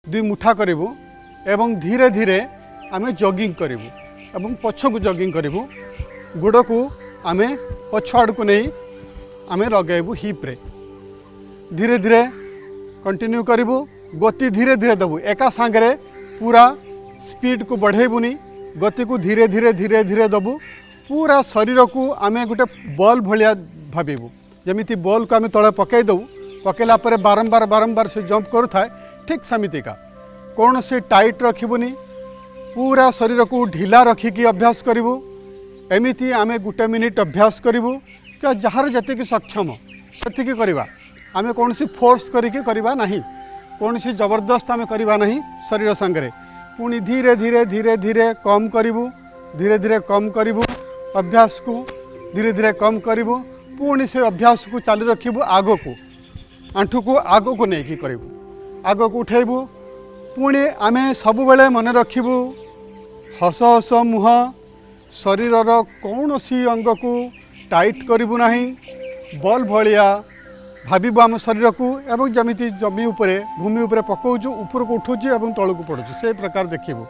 दुई मुठा करूँ एवं धीरे धीरे आम जॉगिंग करूँ एवं पछक जॉगिंग करूँ गोड़ को आम पछ आड़ को नहीं आम लगेबू हिप्रे धीरे धीरे कंटिन्यू करूँ गति धीरे धीरे देवु एका सांगरे पूरा स्पीड को बढ़ेबुनी गति को धीरे धीरे धीरे धीरे देवु पूरा शरीर को आम गोटे बॉल भाया भावु जमी बॉल को आम तले पकई दऊ पकेला पर बारंबार बारंबार से जंप करूए ठीक सेमितिका कौन से टाइट रखबुनी पूरा शरीर को ढिला रखिकी अभ्यास करूँ एमती आम गोटे मिनिट अभ्यास करूँ कि जार जी सक्षम से करवा आम कौन सी फोर्स करवा नहीं कौन सी जबरदस्त आम करवा नहीं शरीर सांगरे पुणी धीरे धीरे धीरे धीरे कम करूँ धीरे धीरे कम करूँ अभ्यास को धीरे धीरे कम करूँ पुणी से अभ्यास को चालू रखू आग को आंठू को आग को लेकिन करूँ आग को उठेबू पुणी आम सब बेले मन रखू हस हस मुह शरीर कौन सी अंग को टाइट करूँ ना बॉल भाया भाव आम शरीर को एवं जमी जमी उपरे भूमि उपरे पकाऊँ ऊपर को उठूँ और तौक पड़ू से प्रकार देखू